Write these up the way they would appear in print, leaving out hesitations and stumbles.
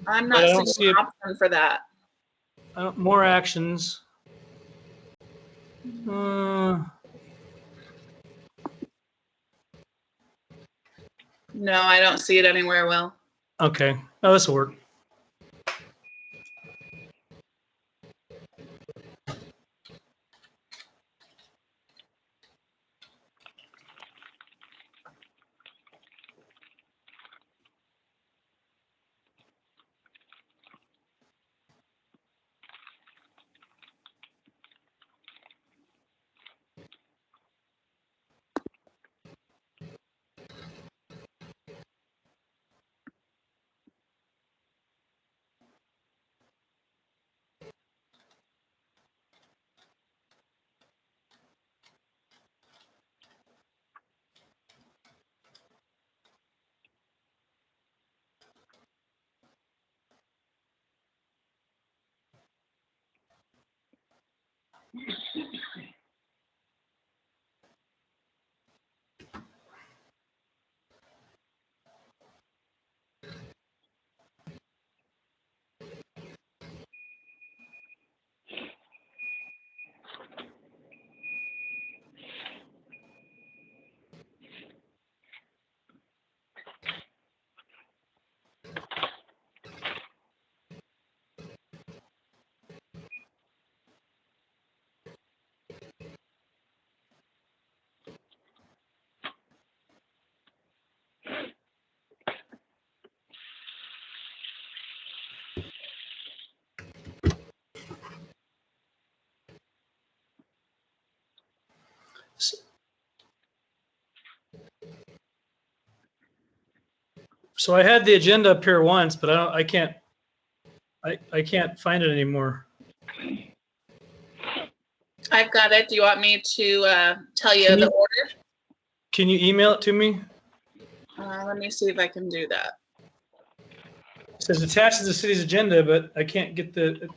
I'm But not I don't seeing see an it. option for that. More actions. No, I don't see it anywhere, Will. Okay. Oh, this will work. So I had the agenda up here once, but I can't find it anymore. I've got it. Do you want me to tell you the order? Can you email it to me? Let me see if I can do that. It says attached to the city's agenda, but I can't get the.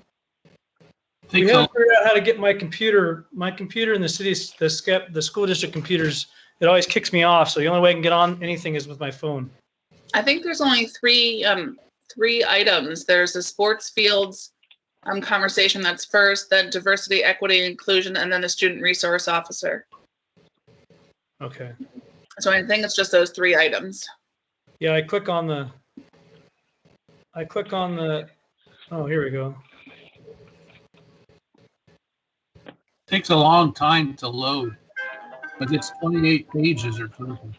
We Takes haven't a, figured out how to get my computer in the city's, the school district computers. It always kicks me off. So the only way I can get on anything is with my phone. I think there's only three items. There's the sports fields conversation that's first, then diversity, equity, inclusion, and then the student resource officer. Okay. So I think it's just those three items. Yeah, I click on the. Oh, here we go. takes a long time to load, but it's 28 pages or something.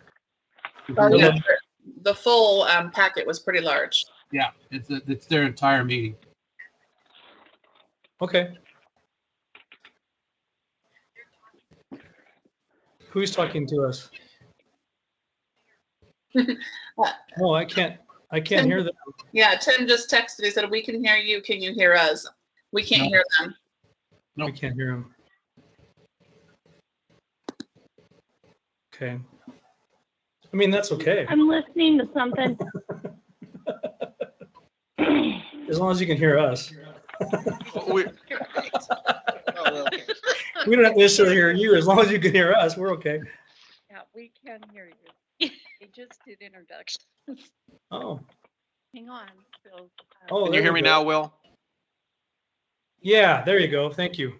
Oh, yeah, the full packet was pretty large. Yeah, it's their entire meeting. Okay. Who's talking to us? Oh, I can't hear them. Yeah, Tim just texted. He said, "We can hear you. Can you hear us?" We can't hear them. We can't hear them. Okay. I mean, that's okay. I'm listening to something. As long as you can hear us. We We don't have to necessarily hear you. As long as you can hear us, we're okay. Yeah, we can hear you. They just did introductions. Oh. Hang on, Phil. Oh, Can there you hear we me go. now, Will? Yeah, there you go. Thank you.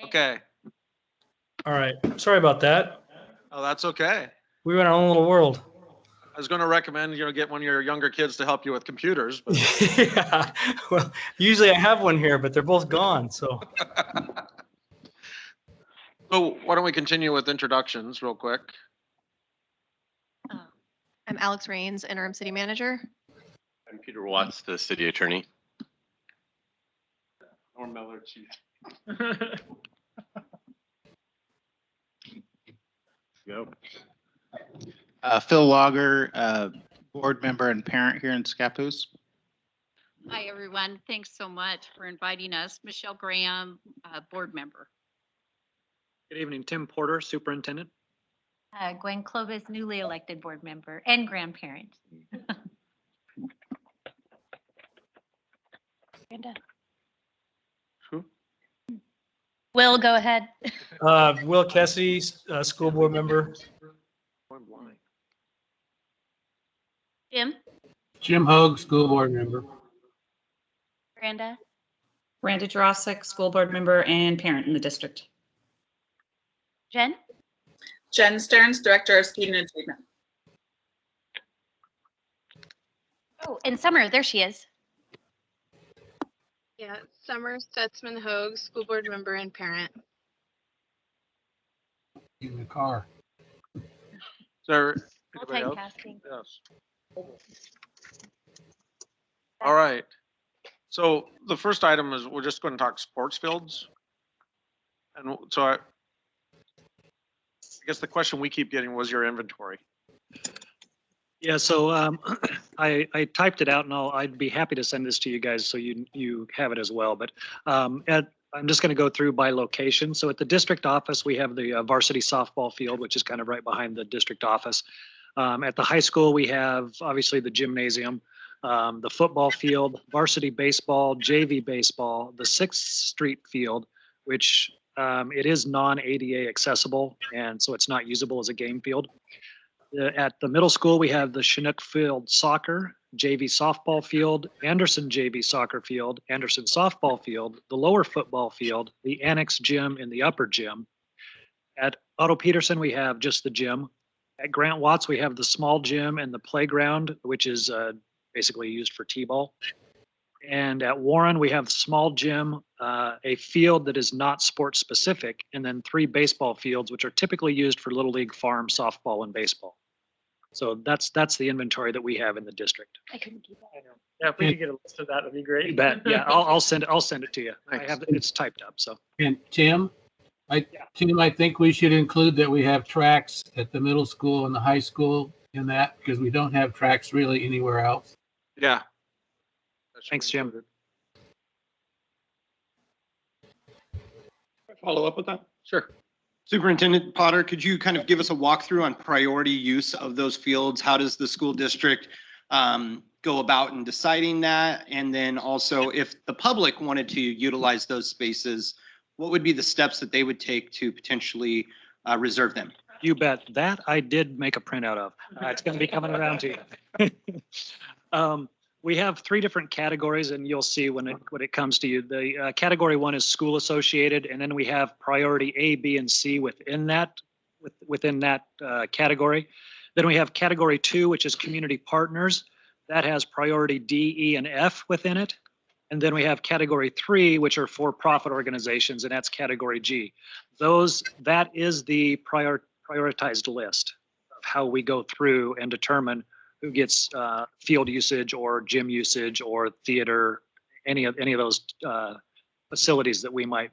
Okay. All right. Sorry about that. Oh, that's okay. We were in our own little world. I was going to recommend get one of your younger kids to help you with computers. But Yeah. Well, usually I have one here, but they're both gone. So. So why don't we continue with introductions real quick? I'm Alex Rains, interim city manager. I'm Peter Watts, the city attorney. Norm Miller, chief. Go. Phil Logger, board member and parent here in Scappoose. Hi, everyone. Thanks so much for inviting us. Michelle Graham, board member. Good evening, Tim Porter, superintendent. Gwen Clovis, newly elected board member and grandparent. Who? Will, go ahead. Will Cassidy, school board member. I'm blind. Jim? Jim Hogue, school board member. Branda, Branda Jurasic, school board member and parent in the district. Jen, Jen Stearns, Director of Student Achievement. Oh, and Summer, there she is. Yeah, Summer Stutzman Hogue, school board member and parent. In the car. Is there anybody else? multitasking. Yes. All right. So the first item is we're just going to talk sports fields. And so I guess the question we keep getting was your inventory. Yeah, so I typed it out and I'd be happy to send this to you guys so you have it as well. But I'm just going to go through by location. So at the district office, we have the varsity softball field, which is kind of right behind the district office. At the high school, we have obviously the gymnasium, the football field, varsity baseball, JV baseball, the 6th Street field, which it is non-ADA accessible, and so it's not usable as a game field. At the middle school, we have the Chinook Field Soccer, JV Softball Field, Anderson JV Soccer Field, Anderson Softball Field, the lower football field, the Annex Gym, and the upper gym. At Otto Peterson, we have just the gym. At Grant Watts, we have the small gym and the playground, which is basically used for t-ball. And at Warren, we have the small gym, a field that is not sports specific, and then 3 baseball fields, which are typically used for Little League farm softball and baseball. So that's the inventory that we have in the district. I couldn't keep up. Yeah, if we could get a list of that, that'd be great. You bet. Yeah, I'll send it to you. I Thanks. have it's typed up. So And Tim, I think we should include that we have tracks at the middle school and the high school in that, because we don't have tracks really anywhere else. Yeah. That should Thanks, be Jim. included. Follow up with that? Sure. Superintendent Potter, could you kind of give us a walkthrough on priority use of those fields? How does the school district go about in deciding that? And then also, if the public wanted to utilize those spaces, what would be the steps that they would take to potentially reserve them? you bet. That I did make a printout of. It's going to be coming around to you. We have 3 different categories, and you'll see when it comes to you. The category 1 is school associated, and then we have priority A, B, and C within that category. Then we have category 2, which is community partners. That has priority D, E, and F within it. And then we have category 3, which are for-profit organizations, and that's category G. That is the prioritized list of how we go through and determine who gets field usage or gym usage or theater, any of those facilities that we might,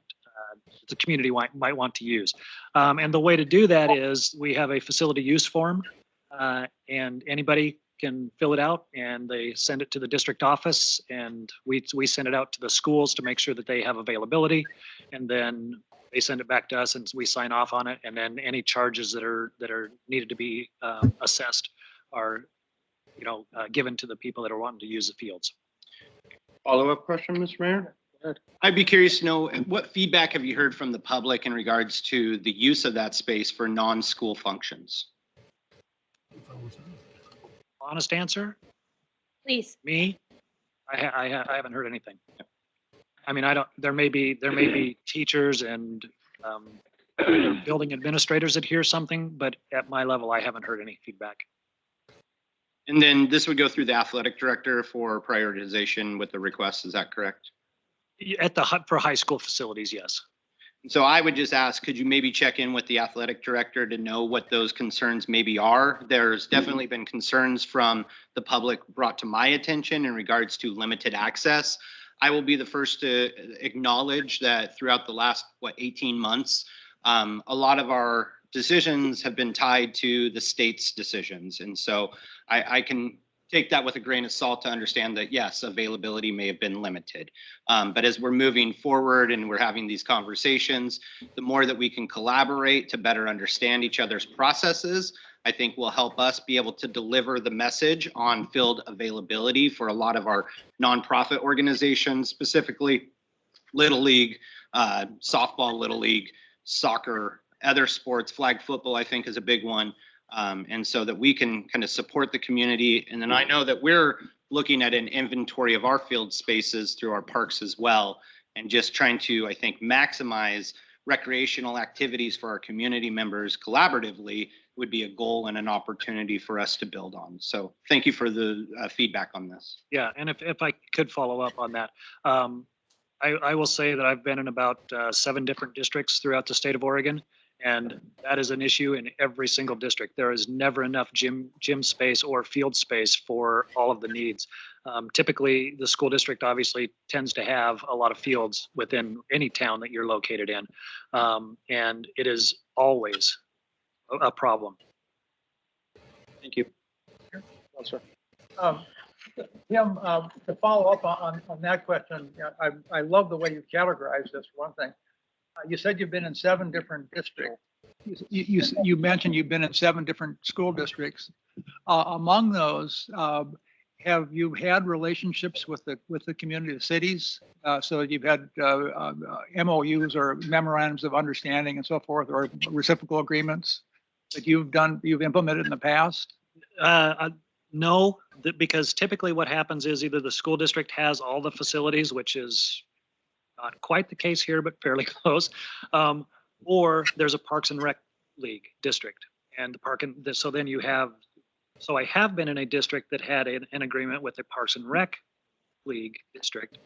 the community might want to use. And the way to do that is we have a facility use form, and anybody can fill it out, and they send it to the district office, and we send it out to the schools to make sure that they have availability, and then they send it back to us and we sign off on it, and then any charges that are needed to be assessed are given to the people that are wanting to use the fields. Follow-up question, Mr. Mayor? I'd be curious to know, what feedback have you heard from the public in regards to the use of that space for non-school functions? Honest answer? Please. Me? I haven't heard anything. I mean, I don't, there may be teachers and building administrators that hear something, but at my level, I haven't heard any feedback. And then this would go through the athletic director for prioritization with the request, is that correct? For high school facilities, yes. So I would just ask, could you maybe check in with the athletic director to know what those concerns maybe are? There's definitely been concerns from the public brought to my attention in regards to limited access. I will be the first to acknowledge that throughout the last, 18 months, a lot of our decisions have been tied to the state's decisions. And so I can take that with a grain of salt to understand that, yes, availability may have been limited. But as we're moving forward and we're having these conversations, the more that we can collaborate to better understand each other's processes, I think will help us be able to deliver the message on field availability for a lot of our nonprofit organizations, specifically Little League, softball, Little League, soccer, other sports, flag football, I think is a big one. And so that we can kind of support the community. And then I know that we're looking at an inventory of our field spaces through our parks as well, and just trying to, I think, maximize recreational activities for our community members collaboratively would be a goal and an opportunity for us to build on. So thank you for the feedback on this. Yeah, and if I could follow up on that, I will say that I've been in about 7 different districts throughout the state of Oregon, and that is an issue in every single district. There is never enough gym space or field space for all of the needs. Typically, the school district obviously tends to have a lot of fields within any town that you're located in, and it is always a problem. Thank you. Well, sir. Tim, to follow up on that question, I love the way you categorize this, for one thing. You said you've been in 7 different districts. You mentioned you've been in 7 different school districts. Among those, have you had relationships with the community of cities? So you've had MOUs or memorandums of understanding and so forth, or reciprocal agreements that you've implemented in the past? No, because typically what happens is either the school district has all the facilities, which is not quite the case here, but fairly close, or there's a Parks and Rec League district, and so then you have. So I have been in a district that had an agreement with the Parks and Rec League district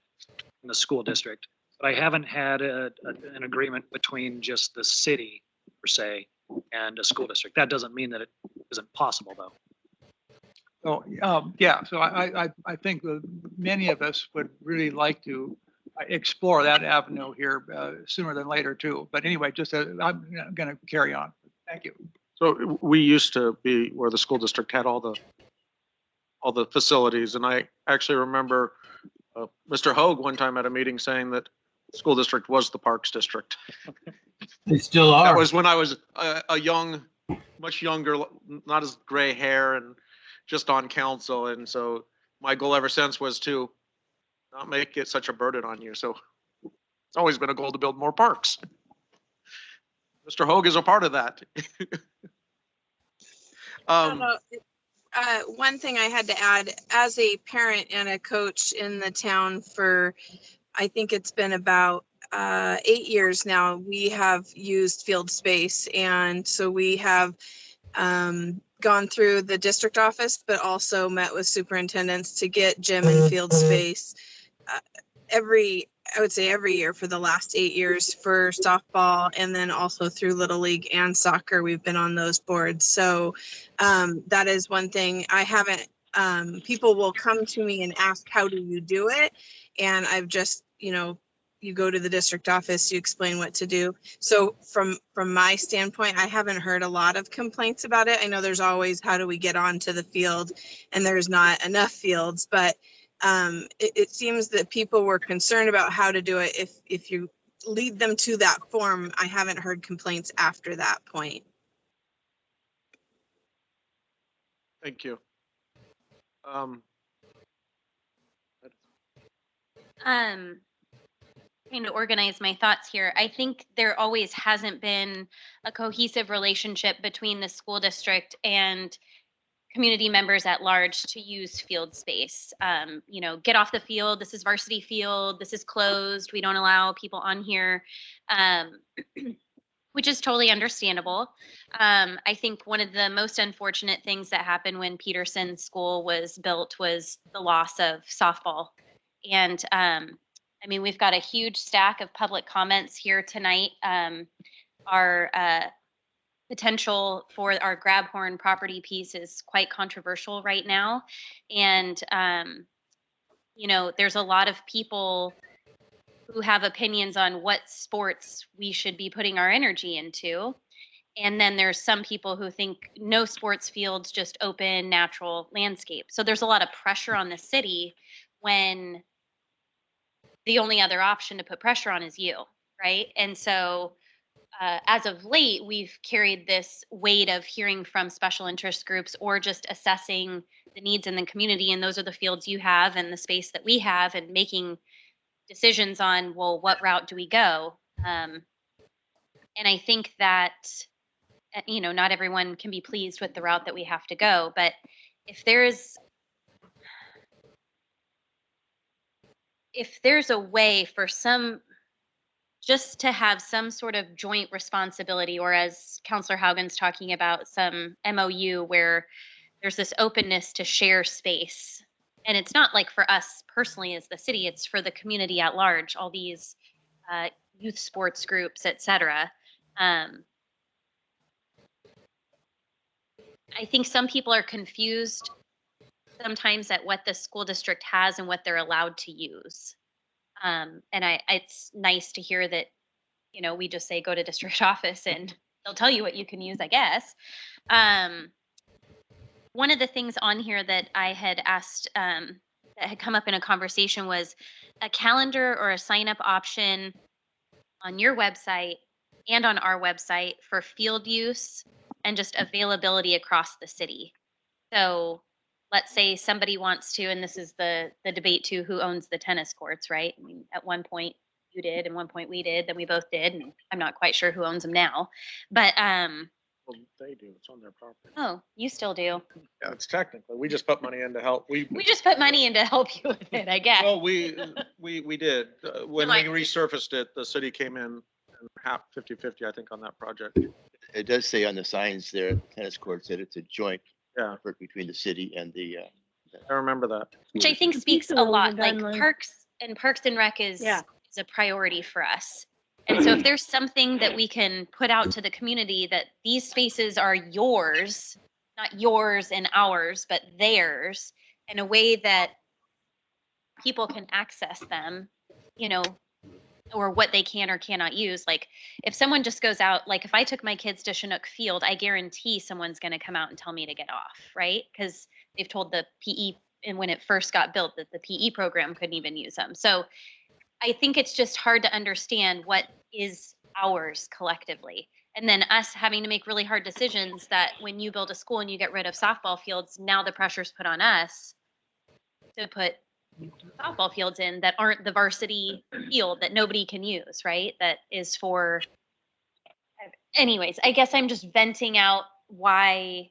and the school district, but I haven't had an agreement between just the city per se and a school district. That doesn't mean that it isn't possible, though. So yeah, so I think that many of us would really like to explore that avenue here sooner than later too. But anyway, I'm going to carry on. Thank you. So we used to be where the school district had all the facilities, and I actually remember Mr. Hoag one time at a meeting saying that the school district was the Parks District. They still are. That was when I was a young, much younger, not as gray hair, and just on council. And so my goal ever since was to not make it such a burden on you. So it's always been a goal to build more parks. Mr. Hoag is a part of that. One thing I had to add, as a parent and a coach in the town for, I think it's been about 8 years now, we have used field space. And so we have gone through the district office, but also met with superintendents to get gym and field space I would say every year for the last 8 years for softball, and then also through Little League and soccer, we've been on those boards. So that is one thing I haven't, people will come to me and ask, how do you do it? And I've just, you go to the district office, you explain what to do. So from my standpoint, I haven't heard a lot of complaints about it. I know there's always, how do we get onto the field? And there's not enough fields, but it seems that people were concerned about how to do it. If you lead them to that form, I haven't heard complaints after that point. Thank you. Trying to organize my thoughts here. I think there always hasn't been a cohesive relationship between the school district and community members at large to use field space. Get off the field. This is varsity field. This is closed. We don't allow people on here, which is totally understandable. I think one of the most unfortunate things that happened when Peterson School was built was the loss of softball. And we've got a huge stack of public comments here tonight. Our potential for our Grabhorn property piece is quite controversial right now. And, there's a lot of people who have opinions on what sports we should be putting our energy into. And then there's some people who think no sports fields, just open, natural landscape. So there's a lot of pressure on the city when the only other option to put pressure on is you, right? And so as of late, we've carried this weight of hearing from special interest groups or just assessing the needs in the community. And those are the fields you have and the space that we have, and making decisions on, well, what route do we go? And I think that, not everyone can be pleased with the route that we have to go. But if there is, if there's a way for just to have some sort of joint responsibility, or as Counselor Haugen's talking about, some MOU where there's this openness to share space. And it's not like for us personally as the city, it's for the community at large, all these youth sports groups, et cetera. I think some people are confused sometimes at what the school district has and what they're allowed to use. And it's nice to hear that, we just say go to district office and they'll tell you what you can use, I guess. One of the things on here that I had asked, that had come up in a conversation, was a calendar or a sign up option on your website and on our website for field use and just availability across the city. So let's say somebody wants to, and this is the debate too, who owns the tennis courts, right? I mean, at one point you did, and one point we did, then we both did, and I'm not quite sure who owns them now. But Well, they do. It's on their property. oh, you still do. Yeah, it's technically. We just put money in to help. We just put money in to help you with it, I guess. Well, we did. When we Like- resurfaced it, the city came in and half 50-50, I think, on that project. It does say on the signs there, tennis courts, that it's a joint Yeah, effort between the city and the. I remember that. Which I think speaks a lot. Like Parks and Rec is a priority for us. And so if there's something that we can put out to the community that these spaces are yours, not yours and ours, but theirs, in a way that people can access them, or what they can or cannot use. Like if someone just goes out, like if I took my kids to Chinook Field, I guarantee someone's going to come out and tell me to get off, right? Because they've told the PE, and when it first got built, that the PE program couldn't even use them. So I think it's just hard to understand what is ours collectively. And then us having to make really hard decisions that when you build a school and you get rid of softball fields, now the pressure's put on us to put softball fields in that aren't the varsity field that nobody can use, right? That is for, anyways, I guess I'm just venting out why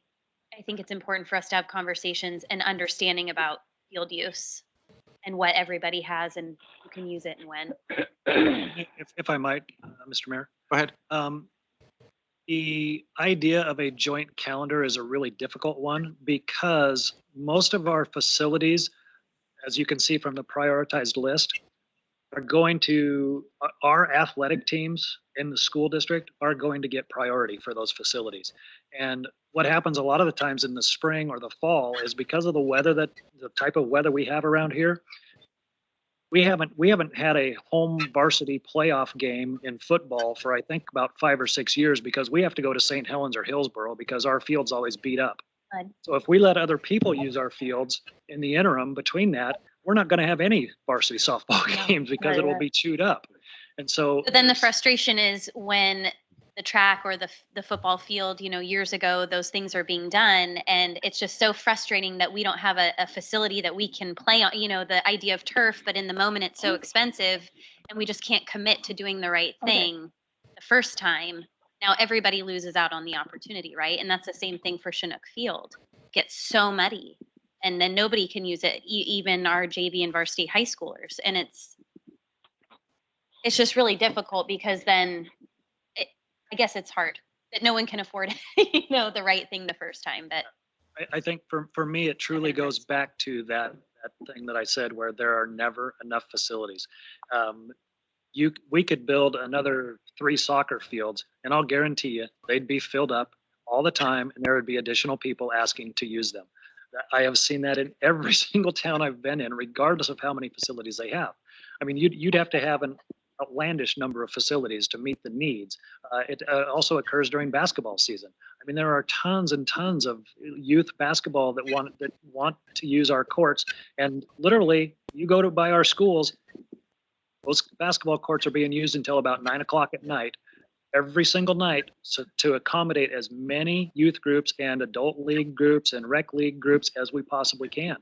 I think it's important for us to have conversations and understanding about field use and what everybody has and who can use it and when. If I might, Mr. Mayor. Go ahead. The idea of a joint calendar is a really difficult one because most of our facilities, as you can see from the prioritized list, our athletic teams in the school district are going to get priority for those facilities. And what happens a lot of the times in the spring or the fall is because of the type of weather we have around here, we haven't had a home varsity playoff game in football for I think about 5 or 6 years because we have to go to St. Helens or Hillsborough because our field's always beat up. So if we let other people use our fields in the interim between that, we're not going to have any varsity softball games because it will be chewed up. And so But then the frustration is when the track or the football field, years ago, those things are being done. And it's just so frustrating that we don't have a facility that we can play on, the idea of turf, but in the moment it's so expensive and we just can't commit to doing the right thing the first time. Now everybody loses out on the opportunity, right? And that's the same thing for Chinook Field. It gets so muddy and then nobody can use it, even our JV and varsity high schoolers. And it's just really difficult because then I guess it's hard that no one can afford, the right thing the first time. But I think for me, it truly goes back to that thing that I said, where there are never enough facilities. We could build another 3 soccer fields, and I'll guarantee you they'd be filled up all the time, and there would be additional people asking to use them. I have seen that in every single town I've been in, regardless of how many facilities they have. I mean, you'd have to have an outlandish number of facilities to meet the needs. It also occurs during basketball season. I mean, there are tons and tons of youth basketball that want to use our courts, and literally, you go by our schools, those basketball courts are being used until about 9 o'clock at night, every single night, so to accommodate as many youth groups and adult league groups and rec league groups as we possibly can.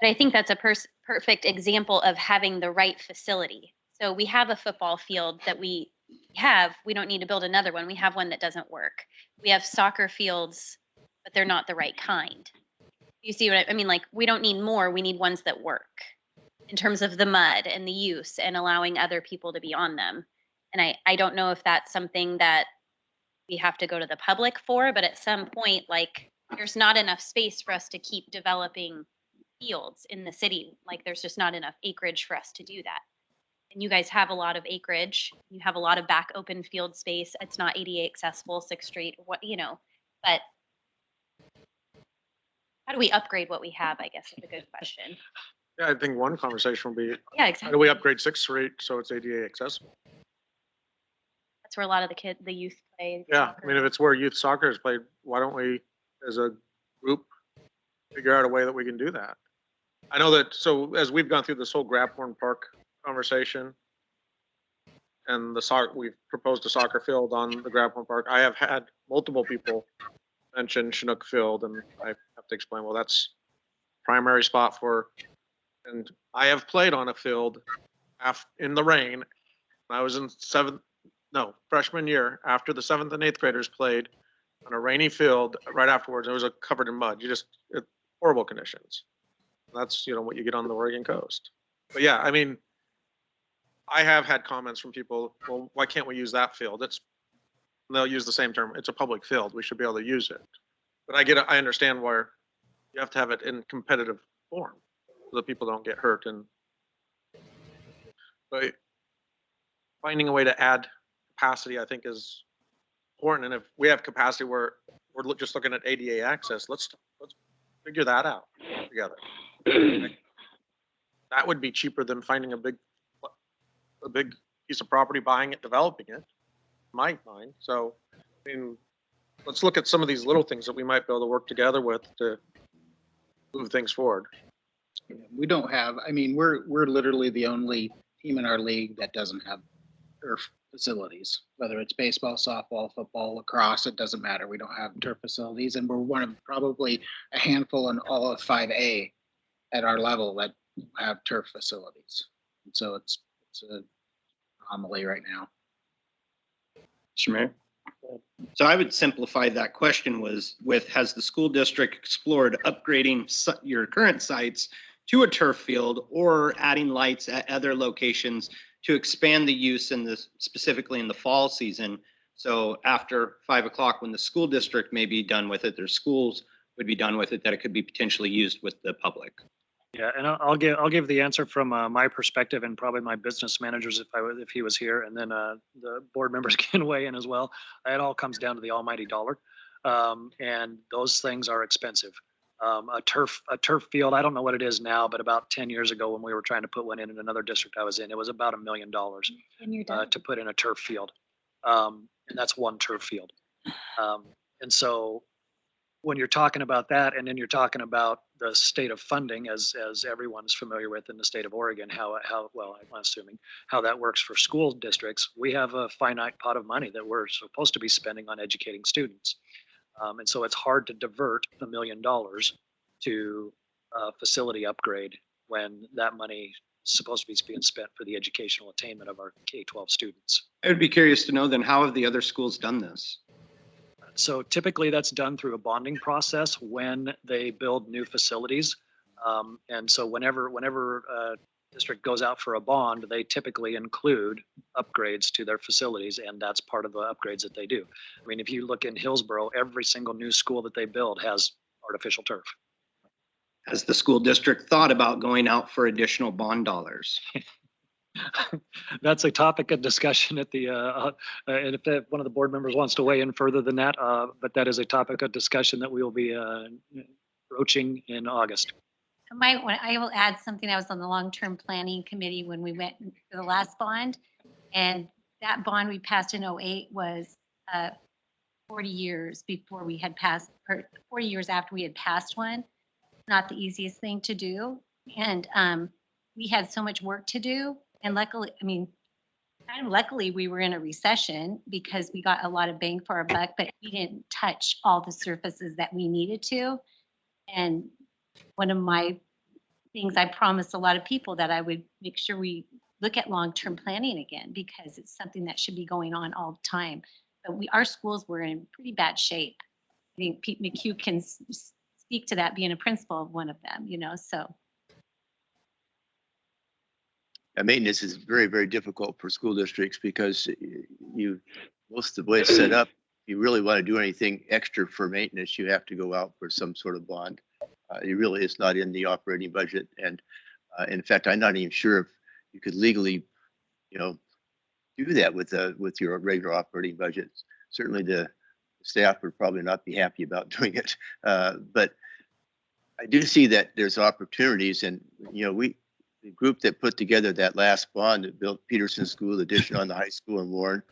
But I think that's a perfect example of having the right facility. So we have a football field that we don't need to build another one. We have one that doesn't work. We have soccer fields, but they're not the right kind. You see what I mean? Like we don't need more, we need ones that work. in terms of the mud and the use and allowing other people to be on them. And I don't know if that's something that we have to go to the public for, but at some point, like, there's not enough space for us to keep developing fields in the city. Like, there's just not enough acreage for us to do that. And you guys have a lot of acreage. You have a lot of back open field space. It's not ADA accessible, 6th Street, what, you know, but how do we upgrade what we have, I guess, is a good question. Yeah, I think one conversation will be, Yeah, how exactly. do we upgrade 6th Street so it's ADA accessible? That's where a lot of the youth play. Yeah, soccer. I mean, if it's where youth soccer is played, why don't we, as a group, figure out a way that we can do that? I know that, so as we've gone through this whole Grabhorn Park conversation, and we've proposed a soccer field on the Grabhorn Park, I have had multiple people mention Chinook Field, and I have to explain, well, that's primary spot for, and I have played on a field in the rain. I was in freshman year, after the 7th and 8th graders played on a rainy field right afterwards. It was covered in mud. Horrible conditions. That's, what you get on the Oregon coast. But yeah, I mean, I have had comments from people, well, why can't we use that field? They'll use the same term. It's a public field. We should be able to use it. But I understand where you have to have it in competitive form so that people don't get hurt. But finding a way to add capacity, I think, is important. And if we have capacity where we're just looking at ADA access, let's figure that out together. That would be cheaper than finding a big piece of property, buying it, developing it, in my mind. So, I mean, let's look at some of these little things that we might be able to work together with to move things forward. We don't have, I mean, we're literally the only team in our league that doesn't have turf facilities, whether it's baseball, softball, football, lacrosse, it doesn't matter. We don't have turf facilities, and we're one of probably a handful in all of 5A at our level that have turf facilities. And so it's an anomaly right now. Mr. Mayor? So I would simplify that question has the school district explored upgrading your current sites to a turf field or adding lights at other locations to expand the use specifically in the fall season? So after 5 o'clock, when the school district may be done with it, their schools would be done with it, that it could be potentially used with the public. Yeah, and I'll give the answer from my perspective, and probably my business managers if he was here, and then the board members can weigh in as well. It all comes down to the almighty dollar, and those things are expensive. A turf field, I don't know what it is now, but about 10 years ago when we were trying to put one in another district I was in, it was about $1 million to put in a turf field, and that's one turf field. And so when you're talking about that, and then you're talking about the state of funding, as everyone's familiar with in the state of Oregon, how well, I'm assuming how that works for school districts, we have a finite pot of money that we're supposed to be spending on educating students. And so it's hard to divert $1 million to a facility upgrade when that money is supposed to be being spent for the educational attainment of our K-12 students. I would be curious to know then, how have the other schools done this? So typically that's done through a bonding process when they build new facilities. And so whenever a district goes out for a bond, they typically include upgrades to their facilities, and that's part of the upgrades that they do. I mean, if you look in Hillsborough, every single new school that they build has artificial turf. Has the school district thought about going out for additional bond dollars? That's a topic of discussion at the, and if one of the board members wants to weigh in further than that, but that is a topic of discussion that we will be broaching in August. I will add something. I was on the long-term planning committee when we went for the last bond, and that bond we passed in 2008 was 40 years before we had passed, or 40 years after we had passed one. Not the easiest thing to do, and we had so much work to do. And luckily, luckily we were in a recession because we got a lot of bang for our buck, but we didn't touch all the surfaces that we needed to. And one of my things I promised a lot of people that I would make sure we look at long-term planning again, because it's something that should be going on all the time. But our schools were in pretty bad shape. I think Pete McHugh can speak to that, being a principal of one of them, so. maintenance is very, very difficult for school districts because most of the way it's set up, if you really want to do anything extra for maintenance, you have to go out for some sort of bond. It really is not in the operating budget. And in fact, I'm not even sure if you could legally, do that with your regular operating budget. Certainly the staff would probably not be happy about doing it. But I do see that there's opportunities, and the group that put together that last bond that built Peterson School addition on the high school in Warren,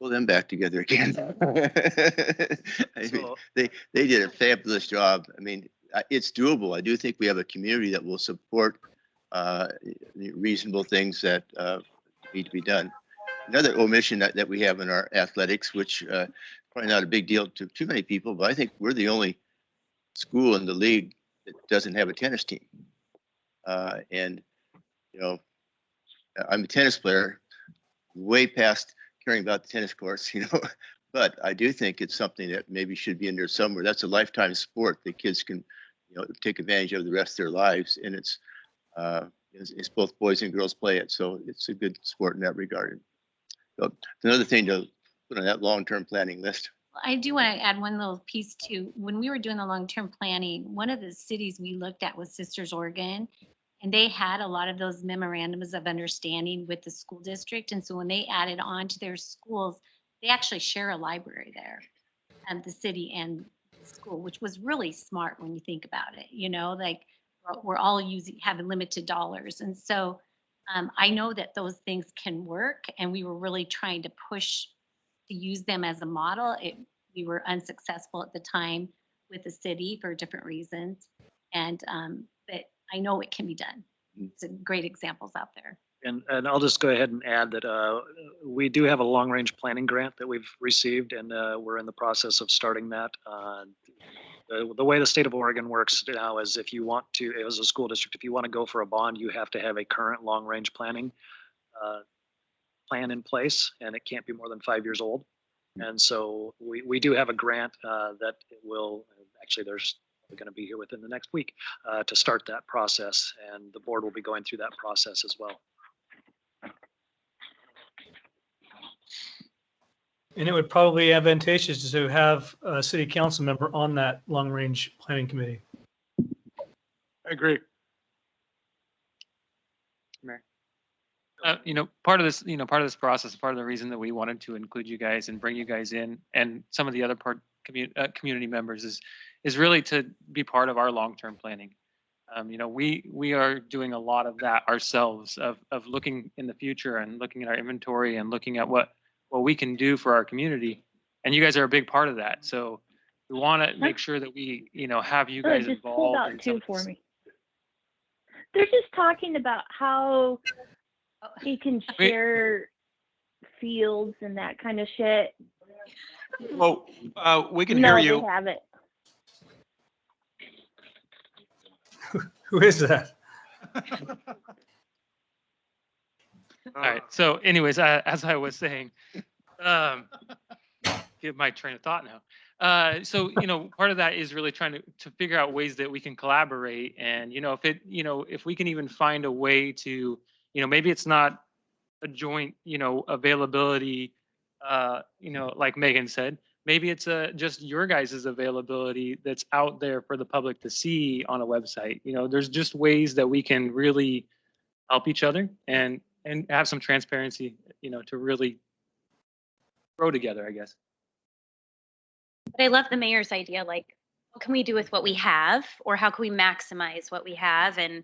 pull them back together again. They did a fabulous job. I mean, it's doable. I do think we have a community that will support reasonable things that need to be done. Another omission that we have in our athletics, which probably not a big deal to too many people, but I think we're the only school in the league that doesn't have a tennis team. And I'm a tennis player, way past caring about the tennis courts, but I do think it's something that maybe should be in there somewhere. That's a lifetime sport that kids can, take advantage of the rest of their lives. And it's both boys and girls play it. So it's a good sport in that regard. So it's another thing to put on that long-term planning list. I do want to add one little piece too. When we were doing the long-term planning, one of the cities we looked at was Sisters, Oregon. And they had a lot of those memorandums of understanding with the school district. And so when they added on to their schools, they actually share a library there, the city and the school, which was really smart when you think about it. Like we're all having limited dollars. And so I know that those things can work. And we were really trying to push to use them as a model. We were unsuccessful at the time with the city for different reasons. And but I know it can be done. Some great examples out there. And I'll just go ahead and add that we do have a long-range planning grant that we've received, and we're in the process of starting that. The way the state of Oregon works now is if you want to, as a school district, if you want to go for a bond, you have to have a current long-range planning plan in place, and it can't be more than 5 years old. And so we do have a grant that will, actually there's going to be here within the next week to start that process, and the board will be going through that process as well. And it would probably be advantageous to have a city council member on that long-range planning committee. I agree. Part of this process, part of the reason that we wanted to include you guys and bring you guys in, and some of the other community members is really to be part of our long-term planning. We are doing a lot of that ourselves, of looking in the future and looking at our inventory and looking at what we can do for our community. And you guys are a big part of that. So we want to make sure that we, have you guys just involved. Pulled out two for me. They're just talking about how you can share fields and that kind of shit. Well, we can hear you. They have it. Who is that? All right. So anyways, as I was saying, get my train of thought now. So, part of that is really trying to figure out ways that we can collaborate. And, if we can even find a way to, maybe it's not a joint, availability, like Megan said, maybe it's just your guys' availability that's out there for the public to see on a website. There's just ways that we can really help each other and have some transparency, to really grow together, I guess. But I love the mayor's idea, like, what can we do with what we have, or how can we maximize what we have? And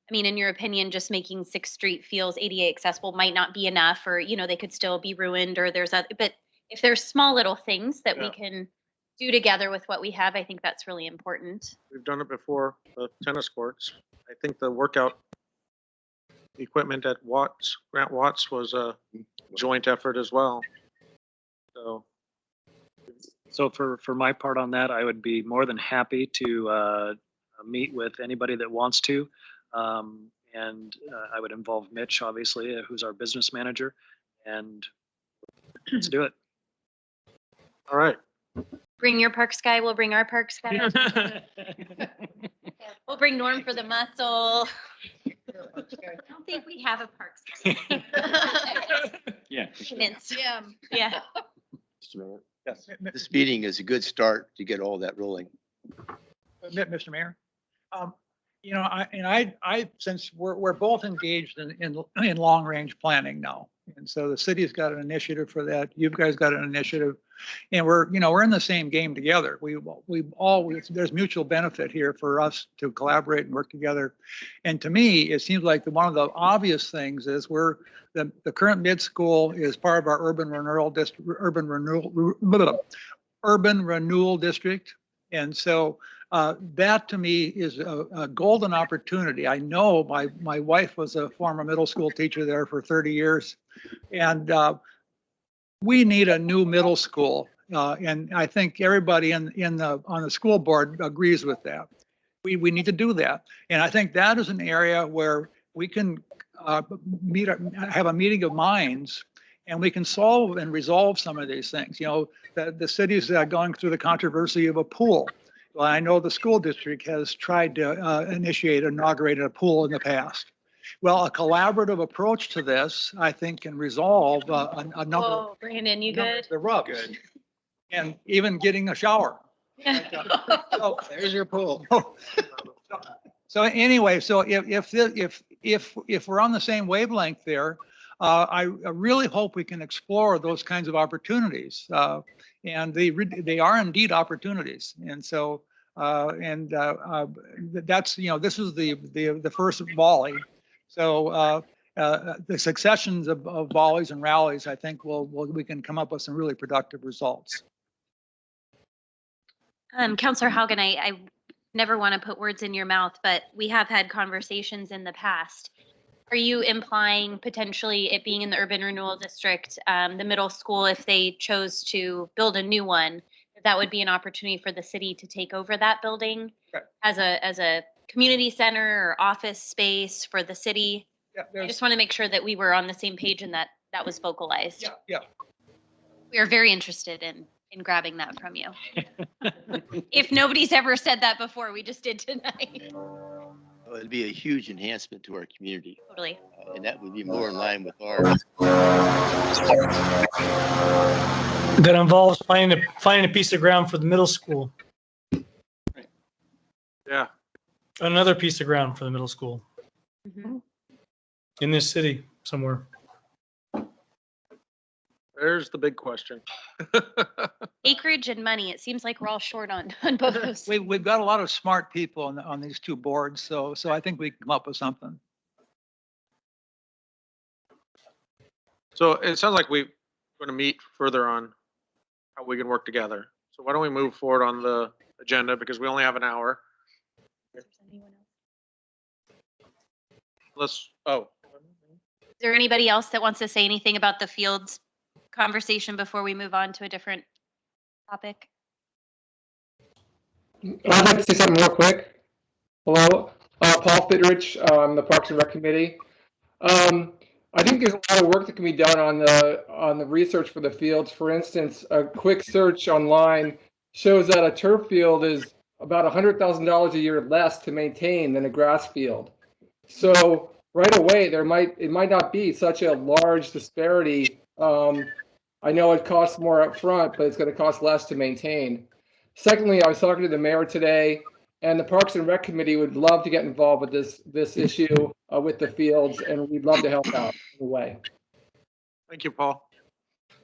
I mean, in your opinion, just making 6th Street feels ADA accessible might not be enough, or, they could still be ruined, or but if there's small little things that we can do together with what we have, I think that's really important. We've done it before, the tennis courts. I think the workout equipment at Grant Watts was a joint effort as well. So for my part on that, I would be more than happy to meet with anybody that wants to. And I would involve Mitch, obviously, who's our business manager, and let's do it. All right. Bring your parks guy, we'll bring our parks guy. We'll bring Norm for the muscle. don't think we have a parks. Yeah. Maintenance. Yeah. Mr. Mayor, Yes. this meeting is a good start to get all that rolling. Mr. Mayor, you know, I, since we're both engaged in long-range planning now. And so the city's got an initiative for that. You guys got an initiative. And we're in the same game together. There's mutual benefit here for us to collaborate and work together. And to me, it seems like one of the obvious things is the current mid school is part of our urban renewal district. And so that to me is a golden opportunity. I know my wife was a former middle school teacher there for 30 years. And we need a new middle school. And I think everybody on the school board agrees with that. We need to do that. And I think that is an area where we can have a meeting of minds, and we can solve and resolve some of these things. You know, the city's going through the controversy of a pool. Well, I know the school district has tried to inaugurate a pool in the past. Well, a collaborative approach to this, I think, can resolve a number Oh, Brandon, you good? the rubs. And even getting a shower. So there's your pool. So anyway, so if we're on the same wavelength there, I really hope we can explore those kinds of opportunities. And they are indeed opportunities. And so that's, you know, this is the first volley. So the successions of volleys and rallies, I think we can come up with some really productive results. Counselor Haugen, I never want to put words in your mouth, but we have had conversations in the past. Are you implying potentially it being in the urban renewal district, the middle school, if they chose to build a new one, that would be an opportunity for the city to take over that building as a community center or office space for the city? I just want to make sure that we were on the same page and that was vocalized. Yeah. We are very interested in grabbing that from you. If nobody's ever said that before, we just did tonight. Well, it'd be a huge enhancement to our community. Totally. And that would be more in line with ours. That involves finding a piece of ground for the middle school. Yeah. Another piece of ground for the middle school in this city somewhere. There's the big question. Acreage and money. It seems like we're all short on both those. We've got a lot of smart people on these two boards, so I think we can come up with something. So it sounds like we're going to meet further on how we can work together. So why don't we move forward on the agenda, because we only have an hour. Is there anybody else that wants to say anything about the fields conversation before we move on to a different topic? I'd like to say something real quick. Hello, Paul Fitterich, the Parks and Rec Committee. I think there's a lot of work that can be done on the research for the fields. For instance, a quick search online shows that a turf field is about $100,000 a year less to maintain than a grass field. So right away, it might not be such a large disparity. I know it costs more up front, but it's going to cost less to maintain. Secondly, I was talking to the mayor today, and the Parks and Rec Committee would love to get involved with this issue with the fields, and we'd love to help out in a way. Thank you, Paul.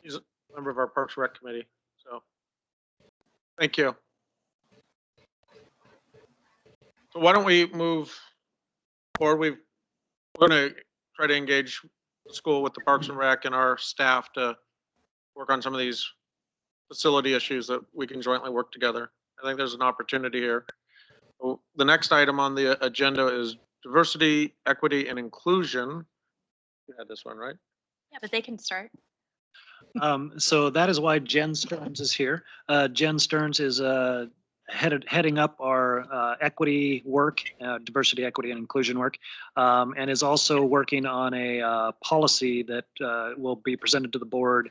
He's a member of our Parks Rec Committee. So thank you. So why don't we move forward? We're going to try to engage the school with the Parks and Rec and our staff to work on some of these facility issues that we can jointly work together. I think there's an opportunity here. The next item on the agenda is diversity, equity, and inclusion. You had this one, right? Yeah, but they can start. So that is why Jen Stearns is here. Jen Stearns is heading up our equity work, diversity, equity, and inclusion work, and is also working on a policy that will be presented to the board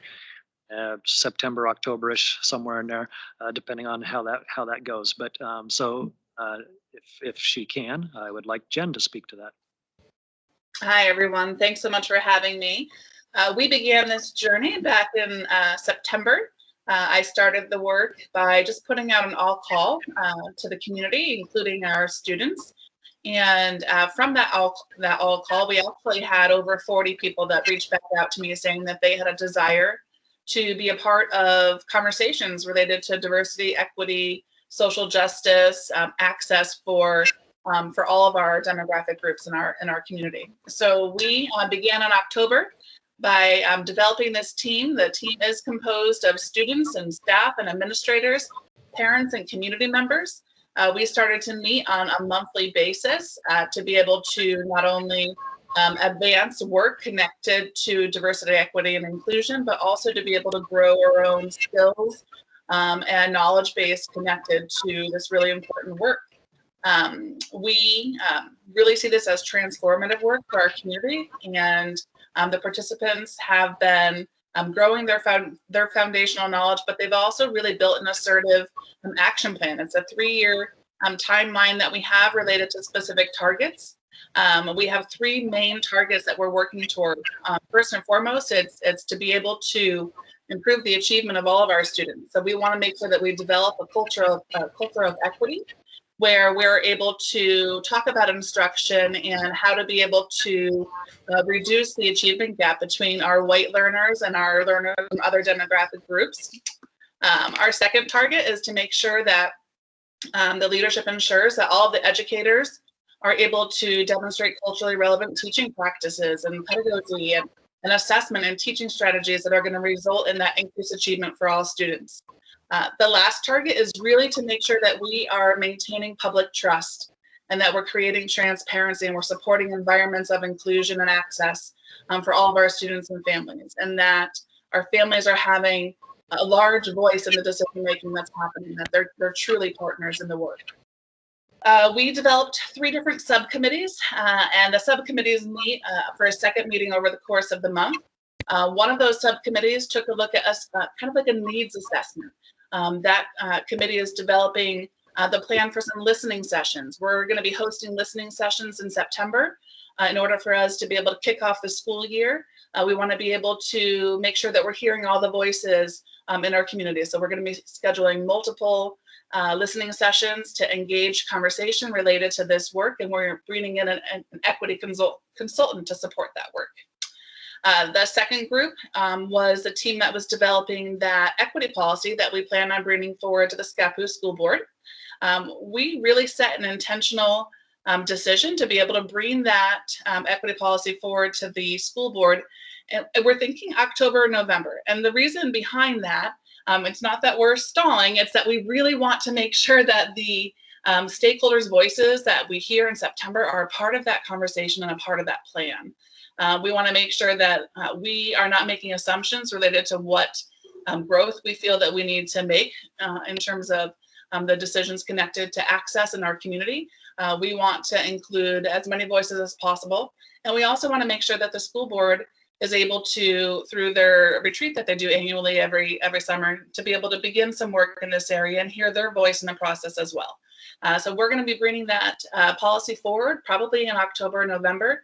September, October-ish, somewhere in there, depending on how that goes. But if she can, I would like Jen to speak to that. Hi, everyone. Thanks so much for having me. We began this journey back in September. I started the work by just putting out an all call to the community, including our students. And from that all call, we actually had over 40 people that reached back out to me saying that they had a desire to be a part of conversations related to diversity, equity, social justice, access for all of our demographic groups in our community. So we began in October by developing this team. The team is composed of students and staff and administrators, parents and community members. We started to meet on a monthly basis to be able to not only advance work connected to diversity, equity, and inclusion, but also to be able to grow our own skills and knowledge base connected to this really important work. We really see this as transformative work for our community, and the participants have been growing their foundational knowledge, but they've also really built an assertive action plan. It's a 3-year timeline that we have related to specific targets. We have 3 main targets that we're working toward. First and foremost, it's to be able to improve the achievement of all of our students. So we want to make sure that we develop a culture of equity, where we're able to talk about instruction and how to be able to reduce the achievement gap between our white learners and our learners from other demographic groups. Our second target is to make sure that the leadership ensures that all of the educators are able to demonstrate culturally relevant teaching practices and pedagogy and assessment and teaching strategies that are going to result in that increased achievement for all students. The last target is really to make sure that we are maintaining public trust and that we're creating transparency and we're supporting environments of inclusion and access for all of our students and families, and that our families are having a large voice in the decision making that's happening, that they're truly partners in the work. We developed 3 different subcommittees, and the subcommittees meet for a second meeting over the course of the month. One of those subcommittees took a look at us, kind of like a needs assessment. That committee is developing the plan for some listening sessions. We're going to be hosting listening sessions in September in order for us to be able to kick off the school year. We want to be able to make sure that we're hearing all the voices in our community. So we're going to be scheduling multiple listening sessions to engage conversation related to this work, and we're bringing in an equity consultant to support that work. The second group was the team that was developing that equity policy that we plan on bringing forward to the Scappoose School Board. We really set an intentional decision to be able to bring that equity policy forward to the school board. And we're thinking October, November. And the reason behind that, it's not that we're stalling, it's that we really want to make sure that the stakeholders' voices that we hear in September are a part of that conversation and a part of that plan. We want to make sure that we are not making assumptions related to what growth we feel that we need to make in terms of the decisions connected to access in our community. We want to include as many voices as possible. And we also want to make sure that the school board is able to, through their retreat that they do annually every summer, to be able to begin some work in this area and hear their voice in the process as well. So we're going to be bringing that policy forward probably in October, November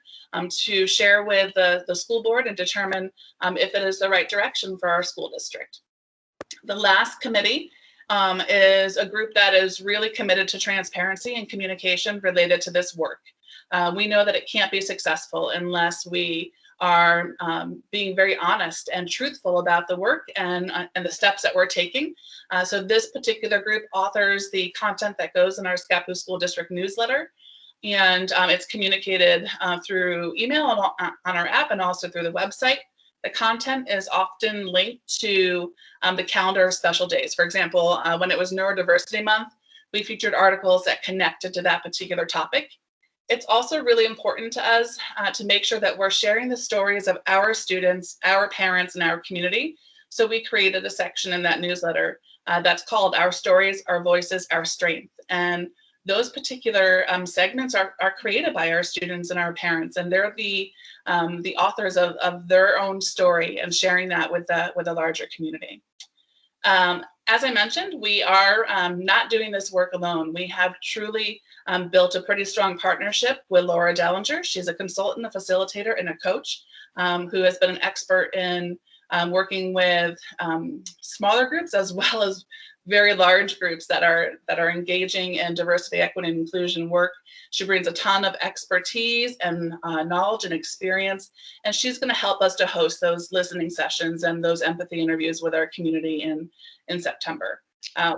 to share with the school board and determine if it is the right direction for our school district. The last committee is a group that is really committed to transparency and communication related to this work. We know that it can't be successful unless we are being very honest and truthful about the work and the steps that we're taking. So this particular group authors the content that goes in our Scappoose School District newsletter, and it's communicated through email on our app and also through the website. The content is often linked to the calendar of special days. For example, when it was Neurodiversity Month, we featured articles that connected to that particular topic. It's also really important to us to make sure that we're sharing the stories of our students, our parents, and our community. So we created a section in that newsletter that's called Our Stories, Our Voices, Our Strength. And those particular segments are created by our students and our parents, and they're the authors of their own story and sharing that with the larger community. as I mentioned, we are not doing this work alone. We have truly built a pretty strong partnership with Laura Dellinger. She's a consultant, a facilitator, and a coach who has been an expert in working with smaller groups as well as very large groups that are engaging in diversity, equity, and inclusion work. She brings a ton of expertise and knowledge and experience, and she's going to help us to host those listening sessions and those empathy interviews with our community in September.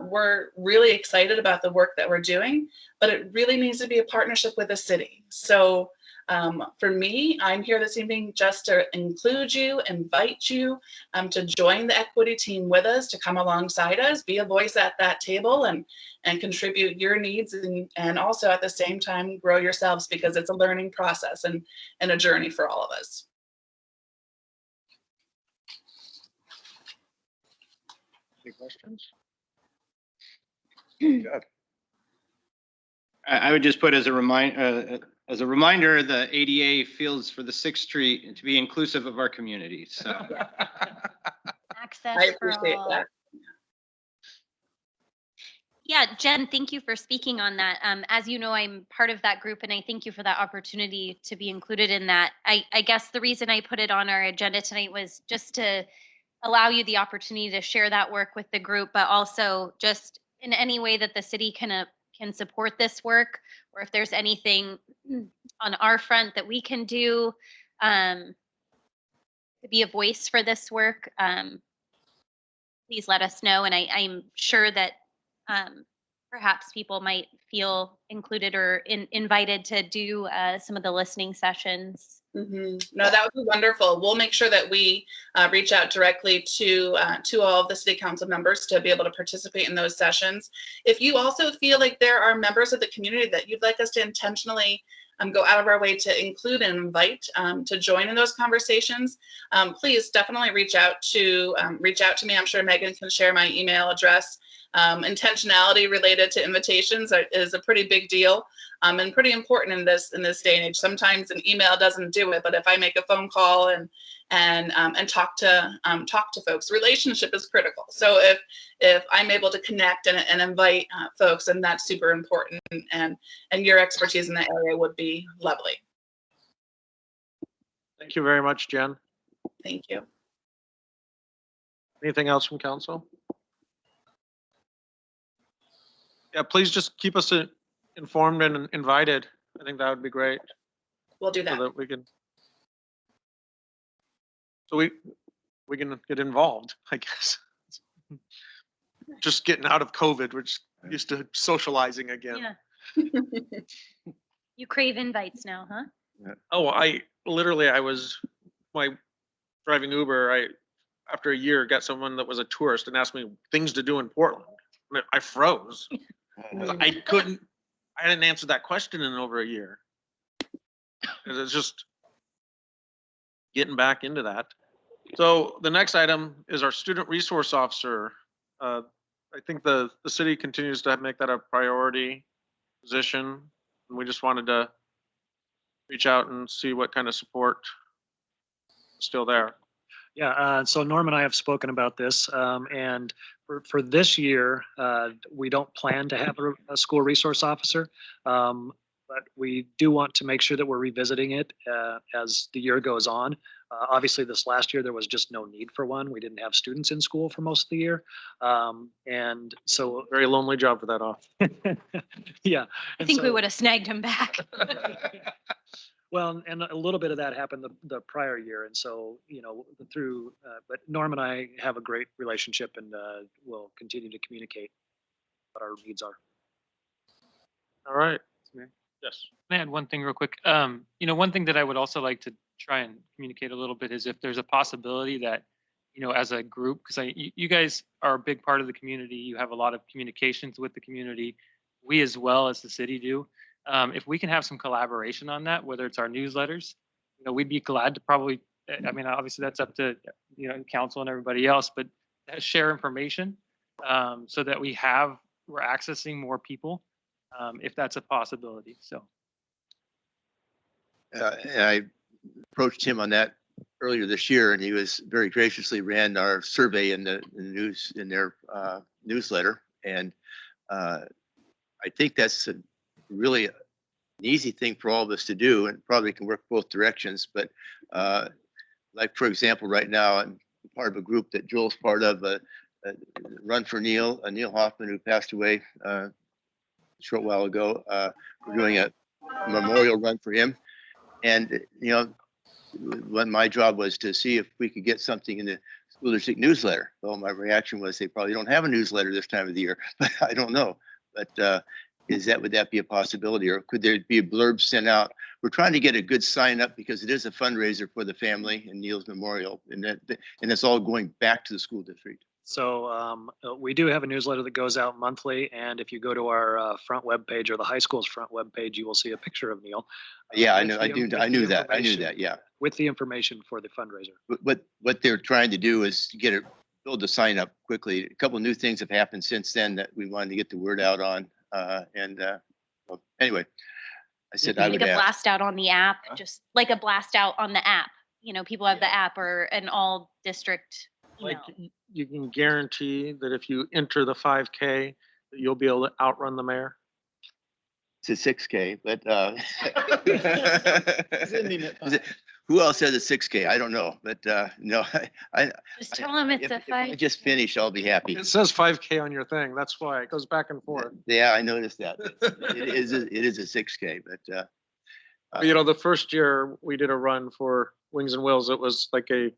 We're really excited about the work that we're doing, but it really needs to be a partnership with the city. So for me, I'm here this evening just to include you, invite you to join the equity team with us, to come alongside us, be a voice at that table and contribute your needs and also at the same time grow yourselves, because it's a learning process and a journey for all of us. Any questions? I would just put as a reminder, the ADA fields for the 6th Street to be inclusive of our community. So Access I for appreciate all. that. Yeah, Jen, thank you for speaking on that. As you know, I'm part of that group, and I thank you for that opportunity to be included in that. I guess the reason I put it on our agenda tonight was just to allow you the opportunity to share that work with the group, but also just in any way that the city can support this work, or if there's anything on our front that we can do to be a voice for this work, please let us know. And I'm sure that perhaps people might feel included or invited to do some of the listening sessions. No, that would be wonderful. We'll make sure that we reach out directly to all of the city council members to be able to participate in those sessions. If you also feel like there are members of the community that you'd like us to intentionally go out of our way to include and invite to join in those conversations, please definitely reach out to me. I'm sure Megan can share my email address. Intentionality related to invitations is a pretty big deal and pretty important in this day and age. Sometimes an email doesn't do it, but if I make a phone call and talk to folks, relationship is critical. So if I'm able to connect and invite folks, and that's super important, and your expertise in that area would be lovely. Thank you very much, Jen. Thank you. Anything else from council? Yeah, please just keep us informed and invited. I think that would be great. We'll do that. So that we can, we can get involved, I guess. Just getting out of COVID, we're just used to socializing again. Yeah. You crave invites now, huh? Oh, I was driving Uber. After a year, got someone that was a tourist and asked me things to do in Portland. I froze. I didn't answer that question in over a year. It's just getting back into that. So the next item is our student resource officer. I think the city continues to make that a priority position. And we just wanted to reach out and see what kind of support is still there. Yeah, so Norm and I have spoken about this, and for this year, we don't plan to have a school resource officer, but we do want to make sure that we're revisiting it as the year goes on. Obviously, this last year, there was just no need for one. We didn't have students in school for most of the year. And so very lonely job for that off. Yeah. I think we would have snagged him back. Well, and a little bit of that happened the prior year. And so, but Norm and I have a great relationship, and we'll continue to communicate what our needs are. All right. Yes. Can I add one thing real quick? One thing that I would also like to try and communicate a little bit is if there's a possibility that, as a group, because you guys are a big part of the community, you have a lot of communications with the community, we as well as the city do. If we can have some collaboration on that, whether it's our newsletters, we'd be glad to probably, obviously that's up to, council and everybody else, but share information so that we're accessing more people if that's a possibility. So. I approached him on that earlier this year, and he was very graciously ran our survey in the news in their newsletter. And I think that's really an easy thing for all of us to do, and probably can work both directions. But like, for example, right now, I'm part of a group that Joel's part of, Run for Neil, Neil Hoffman, who passed away a short while ago. We're doing a memorial run for him. And, you know, what my job was to see if we could get something in the school district newsletter. Well, my reaction was they probably don't have a newsletter this time of the year, but I don't know. But would that be a possibility, or could there be a blurb sent out? We're trying to get a good sign up because it is a fundraiser for the family and Neil's memorial, and it's all going back to the school district. So we do have a newsletter that goes out monthly, and if you go to our front web page, or the high school's front web page, you will see a picture of Neil. Yeah, I know. I knew that. Yeah. With the information for the fundraiser. What they're trying to do is build the sign up quickly. A couple of new things have happened since then that we wanted to get the word out on. Well, anyway, I said I would like a ask. blast out on the app, just like a blast out on the app. You know, people have the app or an all district. Like you can guarantee that if you enter the 5K, that you'll be able to outrun the mayor. It's a 6K, but who else says a 6K? I don't know, but no, Just tell them it's if I just finish, I'll be happy. It says 5K on your thing. That's why it goes back and forth. Yeah, I noticed that. It is a 6K, but you know, the first year we did a run for Wings and Wheels, it was like a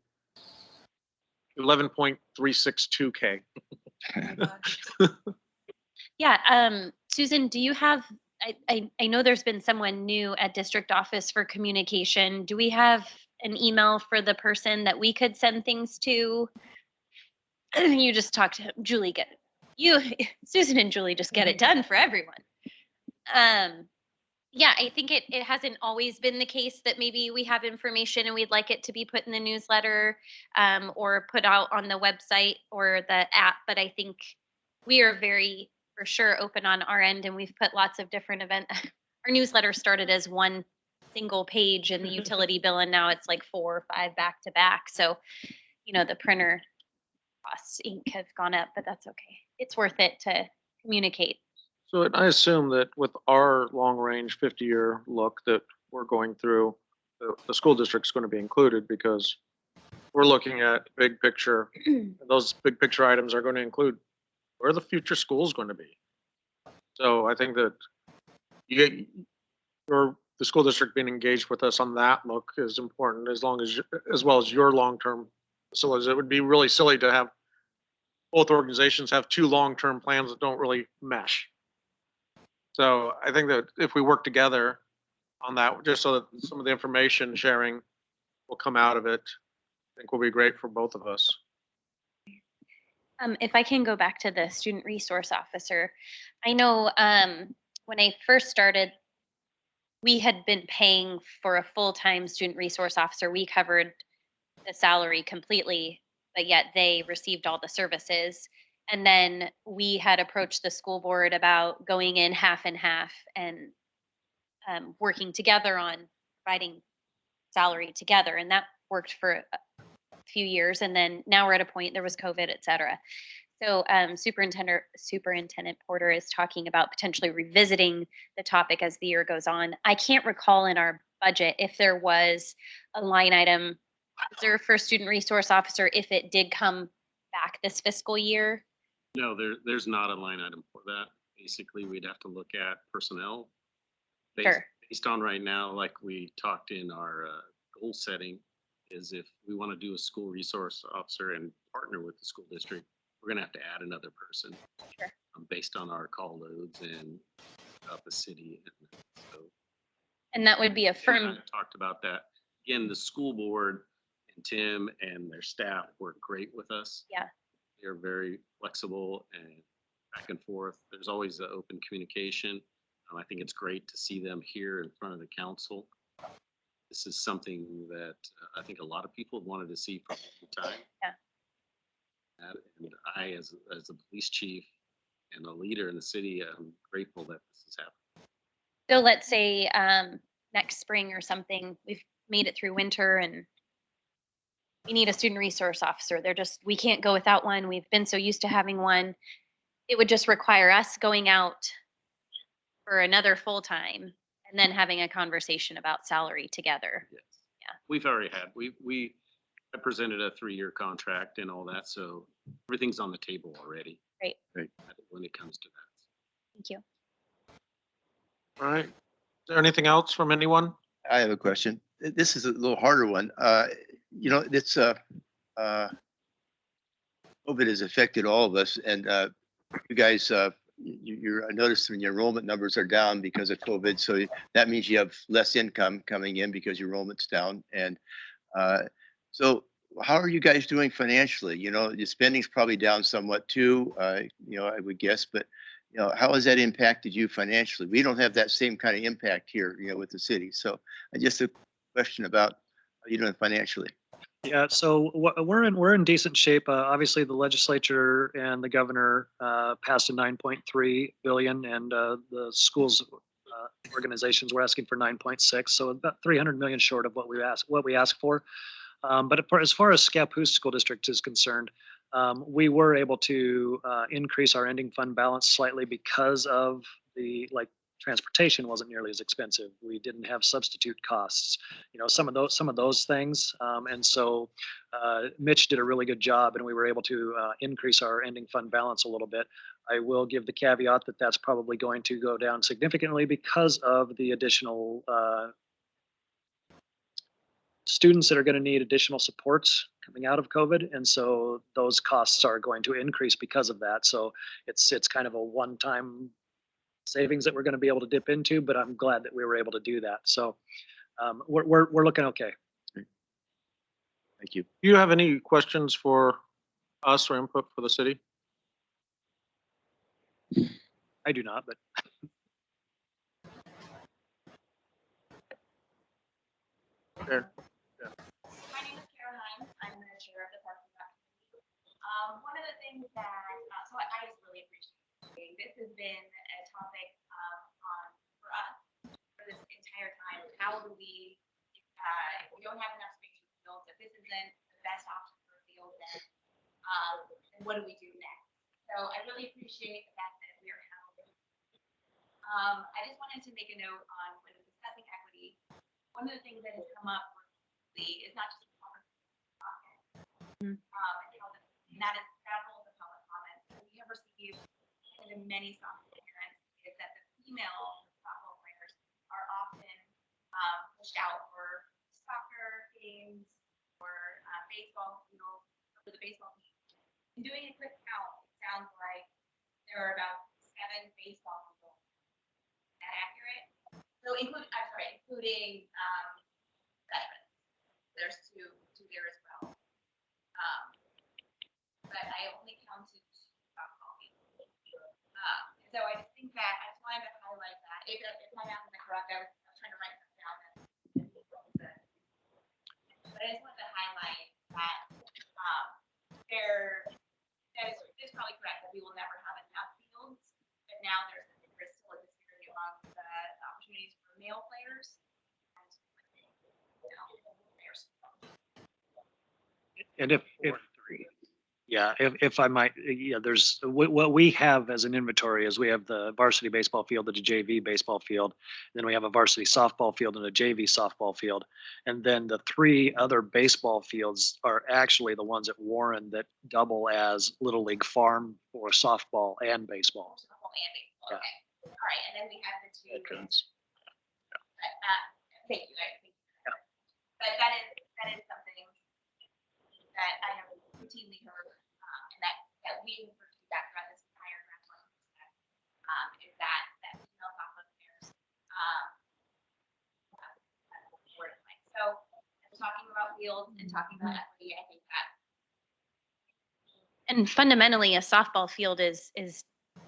11.362K. Yeah. Susan, do you have, I know there's been someone new at district office for communication. Do we have an email for the person that we could send things to? You just talk to Julie, Susan and Julie just get it done for everyone. Yeah, I think it hasn't always been the case that maybe we have information and we'd like it to be put in the newsletter or put out on the website or the app. But I think we are very, for sure, open on our end, and we've put lots of different events. Our newsletter started as one single page in the utility bill, and now it's like 4 or 5 back to back. So, you know, the printer costs, ink have gone up, but that's okay. It's worth it to communicate. So I assume that with our long range 50-year look that we're going through, the school district's going to be included because we're looking at big picture. And those big picture items are going to include where the future school is going to be. So I think that the school district being engaged with us on that look is important, as well as your long-term facilities. It would be really silly to have both organizations have 2 long-term plans that don't really mesh. So I think that if we work together on that, just so that some of the information sharing will come out of it, I think will be great for both of us. If I can go back to the student resource officer, I know when I first started, we had been paying for a full-time student resource officer. We covered the salary completely, but yet they received all the services. And then we had approached the school board about going in half and half and working together on providing salary together. And that worked for a few years. And then now we're at a point, there was COVID, et cetera. So Superintendent Porter is talking about potentially revisiting the topic as the year goes on. I can't recall in our budget if there was a line item reserved for student resource officer if it did come back this fiscal year. No, there's not a line item for that. Basically, we'd have to look at personnel based on right now, like we talked in our goal setting, is if we want to do a school resource officer and partner with the school district, we're going to have to add another person based on our call loads and the city. And that would be a firm. Talked about that. Again, the school board and Tim and their staff work great with us. Yeah. They're very flexible and back and forth. There's always the open communication. I think it's great to see them here in front of the council. This is something that I think a lot of people have wanted to see for a long time. Yeah. And I, as a police chief and a leader in the city, I'm grateful that this is happening. So let's say next spring or something, we've made it through winter and we need a student resource officer. We can't go without one. We've been so used to having one. it would just require us going out for another full time and then having a conversation about salary together. We've already had, I presented a 3-year contract and all that, so everything's on the table already. Right. Right. When it comes to that. Thank you. All right. Is there anything else from anyone? I have a question. This is a little harder one. You know, it's COVID has affected all of us, and you guys, I noticed when your enrollment numbers are down because of COVID, so that means you have less income coming in because your enrollment's down. And so, how are you guys doing financially? You know, your spending's probably down somewhat too. You know, I would guess, but you know, how has that impacted you financially? We don't have that same kind of impact here, you know, with the city. So, just a question about how you doing financially. Yeah, so we're in decent shape. Obviously, the legislature and the governor passed a 9.3 billion, and the schools organizations were asking for 9.6, so about 300 million short of what we asked for. But as far as Scappoose School District is concerned, we were able to increase our ending fund balance slightly because of the transportation wasn't nearly as expensive. We didn't have substitute costs, you know, some of those things. And so Mitch did a really good job, and we were able to increase our ending fund balance a little bit. I will give the caveat that that's probably going to go down significantly because of the additional students that are going to need additional supports coming out of COVID. And so those costs are going to increase because of that. So it's kind of a one-time savings that we're going to be able to dip into, but I'm glad that we were able to do that. So we're looking okay. Thank you. Do you have any questions for us or input for the city? I do not, but. Sure. My name is Kara Hines. I'm the chair of the Parks and Rec Committee. One of the things that, so I just really appreciate this has been a topic for us for this entire time. How do we, if we don't have enough space for fields, if this isn't the best option for fields, then what do we do next? So I really appreciate the fact that we are having. I just wanted to make a note on when discussing equity. One of the things that has come up recently is not just public comment, and that is several of the public comments that we have received in many softball parents is that the female softball players are often pushed out for soccer games or baseball fields for the baseball team. In doing a quick count, it sounds like there are about 7 baseball people. Is that accurate? So including veterans. There's two there as well. But I only counted softball people. So I just think that I just wanted to highlight that. If my math isn't correct, I was trying to write that down. But I just wanted to highlight that it's probably correct that we will never have enough fields, but now there's still a disparity among the opportunities for male players and players. And if I might, there's what we have as an inventory is we have the varsity baseball field and a JV baseball field. Then we have a varsity softball field and a JV softball field. And then the 3 other baseball fields are actually the ones at Warren that double as Little League Farm for softball and baseball. Softball and baseball, okay. All right, and then we have the 2. Thank you. But that is something that I have routinely heard, and that we have heard feedback throughout this entire wrestling process, is that female softball players. So, talking about fields and talking about equity, I think that. And fundamentally, a softball field is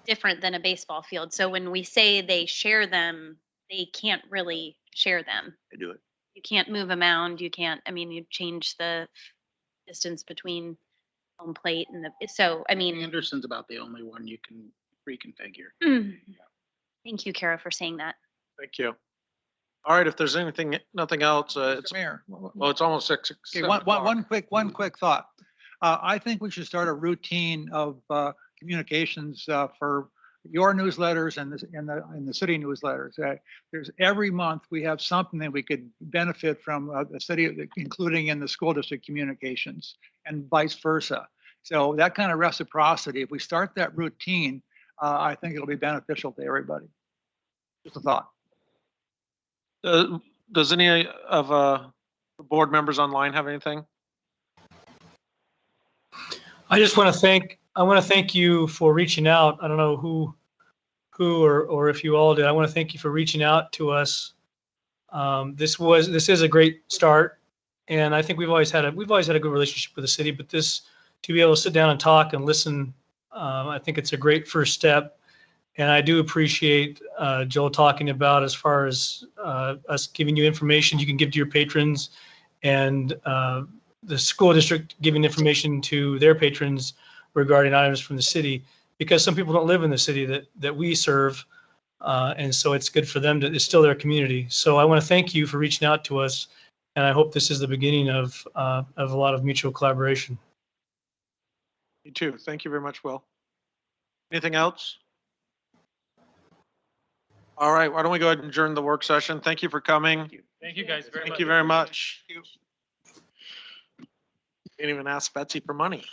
different than a baseball field. So when we say they share them, they can't really share them. They do it. You can't move a mound. You can't. I mean, you change the distance between home plate and Anderson's about the only one you can reconfigure. Thank you, Kara, for saying that. Thank you. All right, if there's nothing else, it's Mayor. well, it's almost 6. Okay, one quick thought. I think we should start a routine of communications for your newsletters and the city newsletters. There's every month we have something that we could benefit from the city, including in the school district communications and vice versa. So that kind of reciprocity, if we start that routine, I think it'll be beneficial to everybody. Just a thought. Does any of the board members online have anything? I just want to thank you for reaching out. I don't know who or if you all did. I want to thank you for reaching out to us. This is a great start, and I think we've always had a good relationship with the city. But to be able to sit down and talk and listen, I think it's a great first step. And I do appreciate Joel talking about as far as us giving you information you can give to your patrons, and the school district giving information to their patrons regarding items from the city, because some people don't live in the city that we serve. And so it's good for them it's still their community. So I want to thank you for reaching out to us. And I hope this is the beginning of a lot of mutual collaboration. Me too. Thank you very much, Will. Anything else? All right, why don't we go ahead and adjourn the work session? Thank you for coming. Thank you guys very much. Thank you very much. Didn't even ask Betsy for money.